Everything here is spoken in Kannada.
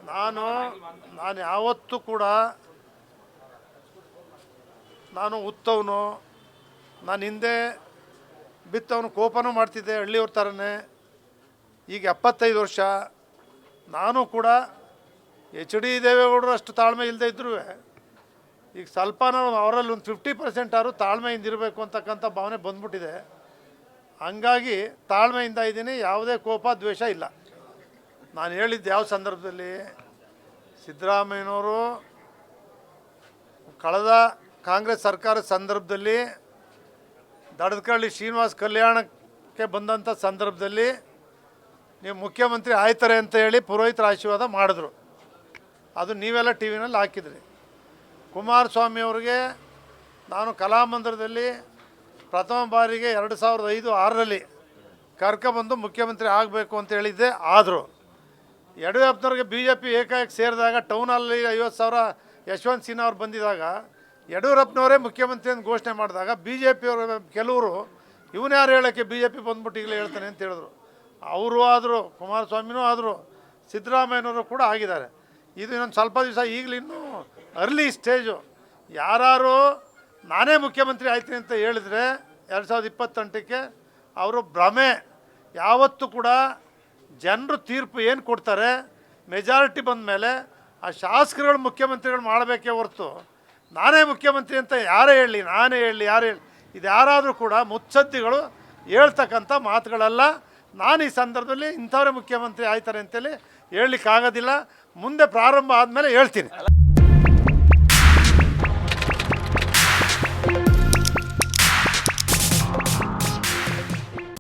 ನಾನು ಯಾವತ್ತೂ ಕೂಡ ನಾನು ಉತ್ತವನು, ನಾನು ಹಿಂದೆ ಬಿತ್ತವನು ಕೋಪನೂ ಮಾಡ್ತಿದ್ದೆ ಹಳ್ಳಿಯವ್ರ ಥರನೇ. ಈಗ 75 ವರ್ಷ ನಾನು ಕೂಡ HD ದೇವೇಗೌಡರು ಅಷ್ಟು ತಾಳ್ಮೆ ಇಲ್ಲದೆ ಇದ್ದರೂ ಈಗ ಸ್ವಲ್ಪ ನಾವು ಅವರಲ್ಲಿ ಒಂದು 50% ಆದರೂ ತಾಳ್ಮೆಯಿಂದ ಇರಬೇಕು ಅಂತಕ್ಕಂಥ ಭಾವನೆ ಬಂದ್ಬಿಟ್ಟಿದೆ. ಹಂಗಾಗಿ ತಾಳ್ಮೆಯಿಂದ ಇದ್ದೀನಿ, ಯಾವುದೇ ಕೋಪ ದ್ವೇಷ ಇಲ್ಲ. ನಾನು ಹೇಳಿದ್ದು ಯಾವ ಸಂದರ್ಭದಲ್ಲಿ, ಸಿದ್ದರಾಮಯ್ಯನವರು ಕಳೆದ ಕಾಂಗ್ರೆಸ್ ಸರ್ಕಾರದ ಸಂದರ್ಭದಲ್ಲಿ ದಡದಕಳ್ಳಿ ಶ್ರೀನಿವಾಸ್ ಕಲ್ಯಾಣಕ್ಕೆ ಬಂದಂಥ ಸಂದರ್ಭದಲ್ಲಿ ನೀವು ಮುಖ್ಯಮಂತ್ರಿ ಆಯ್ತಾರೆ ಅಂತ ಹೇಳಿ ಪುರೋಹಿತರ ಆಶೀರ್ವಾದ ಮಾಡಿದ್ರು. ಅದು ನೀವೆಲ್ಲ ಟಿ ವಿನಲ್ಲಿ ಹಾಕಿದ್ರಿ. ಕುಮಾರಸ್ವಾಮಿ ಅವ್ರಿಗೆ ನಾನು ಕಲಾಮಂದಿರದಲ್ಲಿ ಪ್ರಥಮ ಬಾರಿಗೆ 2005-6ರಲ್ಲಿ ಕರ್ಕೊಬಂದು ಮುಖ್ಯಮಂತ್ರಿ ಆಗಬೇಕು ಅಂತ ಹೇಳಿದ್ದೆ. ಆದರೂ ಯಡಿಯೂರಪ್ಪನವ್ರಿಗೆ BJP ಏಕಾಏಕಿ ಸೇರಿದಾಗ ಟೌನಲ್ಲಿ 50,000 ಯಶವಂತ್ ಸಿನ್ಹಾ ಅವ್ರು ಬಂದಿದ್ದಾಗ ಯಡಿಯೂರಪ್ಪನವರೇ ಮುಖ್ಯಮಂತ್ರಿ ಅಂತ ಘೋಷಣೆ ಮಾಡಿದಾಗ BJP ಅವರು ಕೆಲವರು ಇವನು ಯಾರು ಹೇಳೋಕ್ಕೆ BJP ಬಂದ್ಬಿಟ್ಟು ಈಗಲೇ ಹೇಳ್ತಾನೆ ಅಂತ ಹೇಳಿದ್ರು. ಅವರು ಆದರು, ಕುಮಾರಸ್ವಾಮಿನೂ ಆದರು, ಸಿದ್ದರಾಮಯ್ಯನವರು ಕೂಡ ಆಗಿದ್ದಾರೆ. ಇದು ಇನ್ನೊಂದು ಸ್ವಲ್ಪ ದಿವಸ ಈಗಲಿನ್ನೂ ಅರ್ಲಿ ಸ್ಟೇಜು. ಯಾರು ನಾನೇ ಮುಖ್ಯಮಂತ್ರಿ ಆಯ್ತೀನಿ ಅಂತ ಹೇಳಿದರೆ 2028ಕ್ಕೆ ಅವರು ಭ್ರಮೆ. ಯಾವತ್ತೂ ಕೂಡ ಜನರು ತೀರ್ಪು ಏನು ಕೊಡ್ತಾರೆ, ಮೆಜಾರಿಟಿ ಬಂದ ಮೇಲೆ ಆ ಶಾಸಕರುಗಳು ಮುಖ್ಯಮಂತ್ರಿಗಳು ಮಾಡಬೇಕೇ ಹೊರತು ನಾನೇ ಮುಖ್ಯಮಂತ್ರಿ ಅಂತ ಯಾರೇ ಹೇಳಲಿ, ನಾನೇ ಹೇಳಲಿ, ಯಾರು ಹೇಳಿ, ಇದು ಯಾರಾದರೂ ಕೂಡ ಮುತ್ಸದ್ದಿಗಳು ಹೇಳ್ತಕ್ಕಂಥ ಮಾತುಗಳೆಲ್ಲ. ನಾನು ಈ ಸಂದರ್ಭದಲ್ಲಿ ಇಂಥವರೇ ಮುಖ್ಯಮಂತ್ರಿ ಆಯ್ತಾರೆ ಅಂತೇಳಿ ಹೇಳಲಿಕ್ಕಾಗೋದಿಲ್ಲ. ಮುಂದೆ ಪ್ರಾರಂಭ ಆದಮೇಲೆ ಹೇಳ್ತೀನಿ.